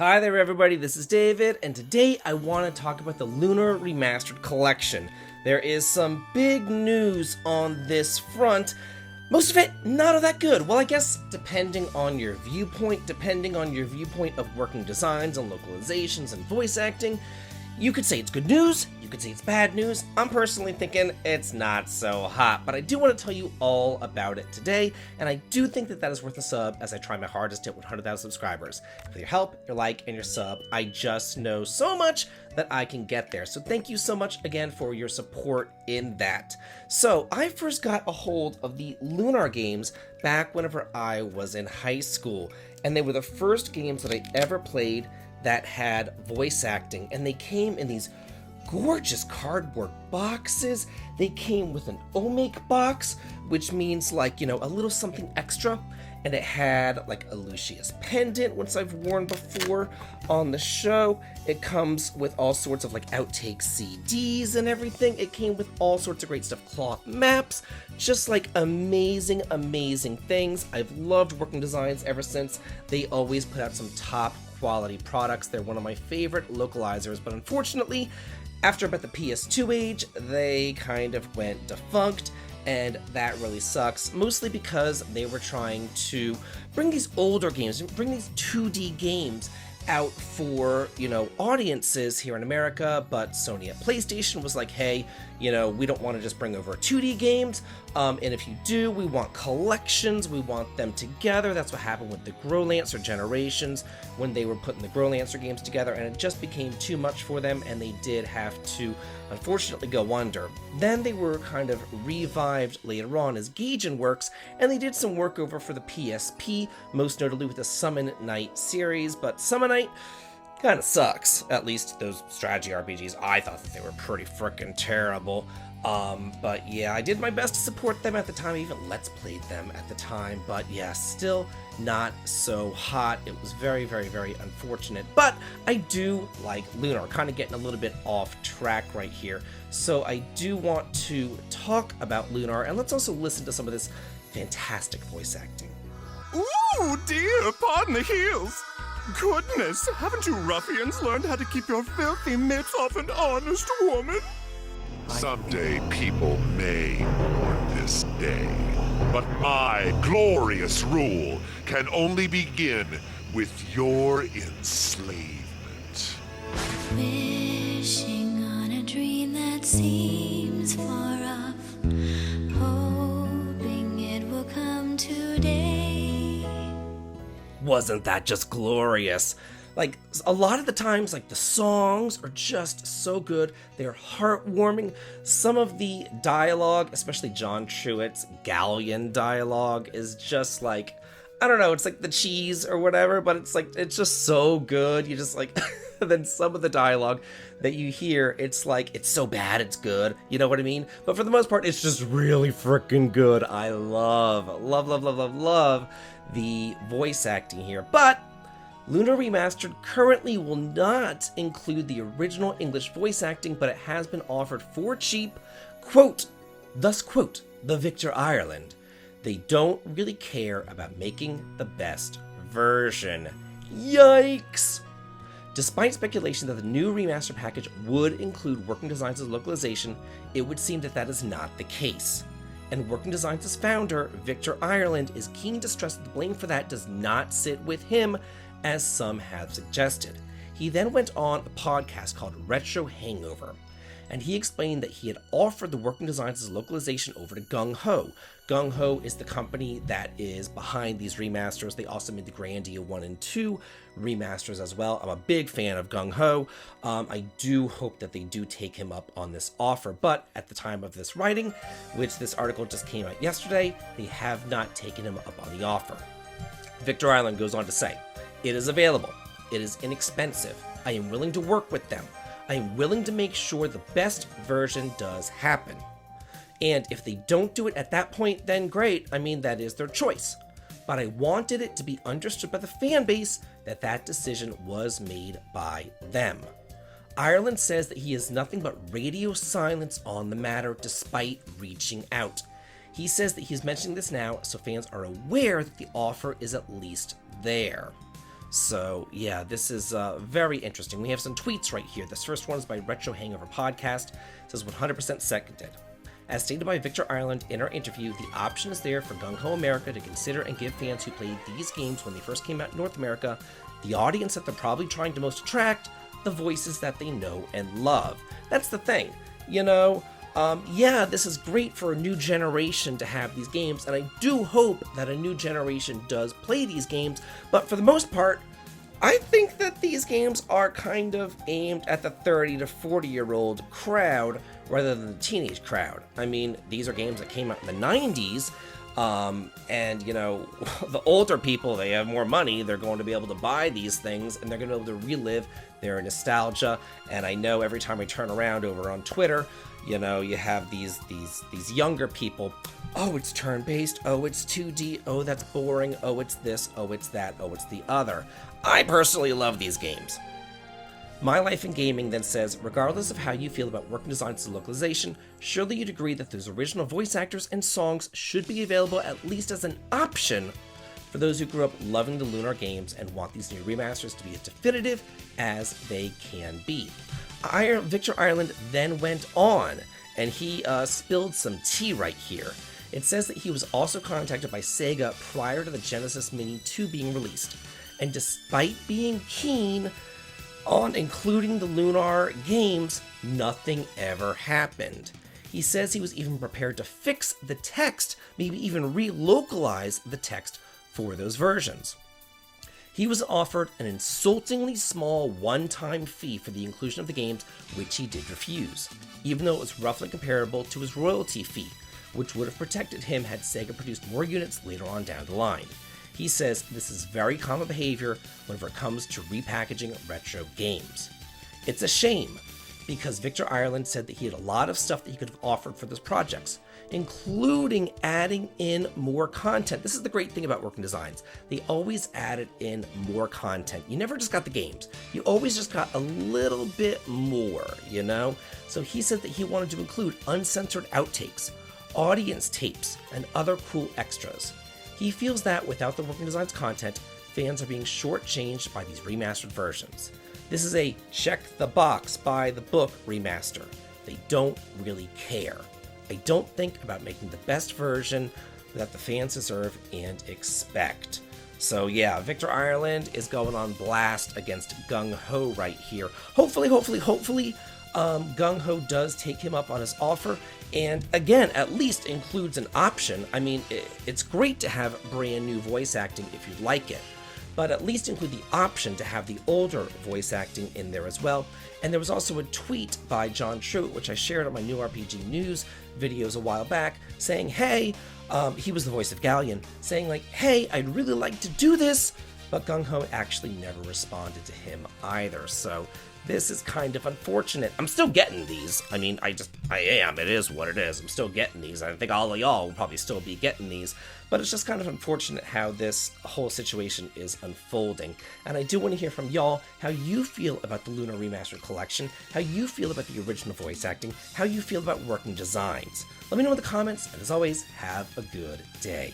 Hi there everybody, this is David, and today I want to talk about the Lunar Remastered Collection. There is some big news on this front. Most of it not all that good. Well, I guess depending on your viewpoint of working designs and localizations and voice acting, you could say it's good news, you could say it's bad news. I'm personally thinking it's not so hot, but I do want to tell you all about it today, and I do think that is worth a sub as I try my hardest to hit 100,000 subscribers. With your help, your like, and your sub, I just know so much that I can get there. So thank you so much again for your support in that. So I first got a hold of the Lunar games back whenever I was in high school, and they were the first games that I ever played that had voice acting, and they came in these gorgeous cardboard boxes. They came with an Omake box, which means like, a little something extra, and it had like a Lucius pendant, which I've worn before on the show. It comes with all sorts of like outtake CDs and everything. It came with all sorts of great stuff, cloth maps, just like amazing things. I've loved Working Designs ever since. They always put out some top quality products. They're one of my favorite localizers, but unfortunately, after about the PS2 age, they kind of went defunct, and that really sucks, mostly because they were trying to bring these older games, bring these 2D games out for, audiences here in America, but Sony at PlayStation was like, hey, we don't want to just bring over 2D games, and if you do, we want collections, we want them together. That's what happened with the Growlancer Generations, when they were putting the Growlancer games together, and it just became too much for them, and they did have to, unfortunately, go under. Then they were kind of revived later on as Gaijin Works, and they did some work over for the PSP, most notably with the Summon Night series, but Summon Night kind of sucks. At least those strategy RPGs, I thought that they were pretty freaking terrible. But yeah, I did my best to support them at the time. I even Let's Played them at the time, but yeah, still not so hot. It was very unfortunate, but I do like Lunar. Kind of getting a little bit off track right here. So I do want to talk about Lunar, and let's also listen to some of this fantastic voice acting. Ooh, dear, pardon the heels. Goodness, haven't you ruffians learned how to keep your filthy mitts off an honest woman? Someday people may mourn this day, but my glorious rule can only begin with your enslavement. Wishing on a dream that seems far off, hoping it will come today. Wasn't that just glorious? Like, a lot of the times, like, the songs are just so good. They're heartwarming. Some of the dialogue, especially John Truitt's Galleon dialogue, is just like, I don't know, it's like the cheese or whatever, but it's just so good. You just like, then some of the dialogue that you hear, it's like, it's so bad it's good. You know what I mean? But for the most part, it's just really freaking good. I love the voice acting here. But Lunar Remastered currently will not include the original English voice acting, but it has been offered for cheap, quote, the Victor Ireland. They don't really care about making the best version. Yikes! Despite speculation that the new remaster package would include Working Designs' localization, it would seem that is not the case. And Working Designs' founder, Victor Ireland, is keen to stress that the blame for that does not sit with him, as some have suggested. He then went on a podcast called Retro Hangover, and he explained that he had offered the Working Designs' localization over to Gung Ho. Gung Ho is the company that is behind these remasters. They also made the Grandia 1 and 2 remasters as well. I'm a big fan of Gung Ho. I do hope that they do take him up on this offer, but at the time of this writing, which this article just came out yesterday, they have not taken him up on the offer. Victor Ireland goes on to say, "It is available. It is inexpensive. I am willing to work with them. I am willing to make sure the best version does happen. And if they don't do it at that point, then great. I mean, that is their choice. But I wanted it to be understood by the fan base that decision was made by them." Ireland says that he has nothing but radio silence on the matter despite reaching out. He says that he's mentioning this now so fans are aware that the offer is at least there. So, yeah, this is very interesting. We have some tweets right here. This first one is by Retro Hangover Podcast. It says 100% seconded. As stated by Victor Ireland in our interview, the option is there for Gung Ho America to consider and give fans who played these games when they first came out in North America the audience that they're probably trying to most attract, the voices that they know and love. That's the thing, yeah, this is great for a new generation to have these games, and I do hope that a new generation does play these games, but for the most part, I think that these games are kind of aimed at the 30 to 40-year-old crowd rather than the teenage crowd. I mean, these are games that came out in the 90s, and, the older people, they have more money, they're going to be able to buy these things, and they're going to be able to relive their nostalgia. And I know every time I turn around over on Twitter, you have these younger people, oh, it's turn-based, oh, it's 2D, oh, that's boring, oh, it's this, oh, it's that, oh, it's the other. I personally love these games. My Life in Gaming then says, regardless of how you feel about working designs and localization, surely you'd agree that those original voice actors and songs should be available at least as an option for those who grew up loving the Lunar games and want these new remasters to be as definitive as they can be. Victor Ireland then went on, and he spilled some tea right here. It says that he was also contacted by Sega prior to the Genesis Mini 2 being released, and despite being keen on including the Lunar games, nothing ever happened. He says he was even prepared to fix the text, maybe even relocalize the text for those versions. He was offered an insultingly small one-time fee for the inclusion of the games, which he did refuse, even though it was roughly comparable to his royalty fee, which would have protected him had Sega produced more units later on down the line. He says this is very common behavior whenever it comes to repackaging retro games. It's a shame, because Victor Ireland said that he had a lot of stuff that he could have offered for those projects, including adding in more content. This is the great thing about Working Designs. They always added in more content. You never just got the games. You always just got a little bit more, So he said that he wanted to include uncensored outtakes, audience tapes, and other cool extras. He feels that without the Working Designs content, fans are being shortchanged by these remastered versions. This is a check the box, buy the book remaster. They don't really care. I don't think about making the best version that the fans deserve and expect. So yeah, Victor Ireland is going on blast against Gung Ho right here. Hopefully, Gung Ho does take him up on his offer, and again, at least includes an option. I mean, it's great to have brand new voice acting if you'd like it, but at least include the option to have the older voice acting in there as well. And there was also a tweet by John Truitt, which I shared on my New RPG News videos a while back, saying, hey, he was the voice of Galleon, saying like, hey, I'd really like to do this, but Gung Ho actually never responded to him either. So this is kind of unfortunate. I'm still getting these. I mean, I am. It is what it is. I'm still getting these. I think all of y'all will probably still be getting these. But it's just kind of unfortunate how this whole situation is unfolding. And I do want to hear from y'all how you feel about the Lunar Remastered Collection, how you feel about the original voice acting, how you feel about Working Designs. Let me know in the comments, and as always, have a good day.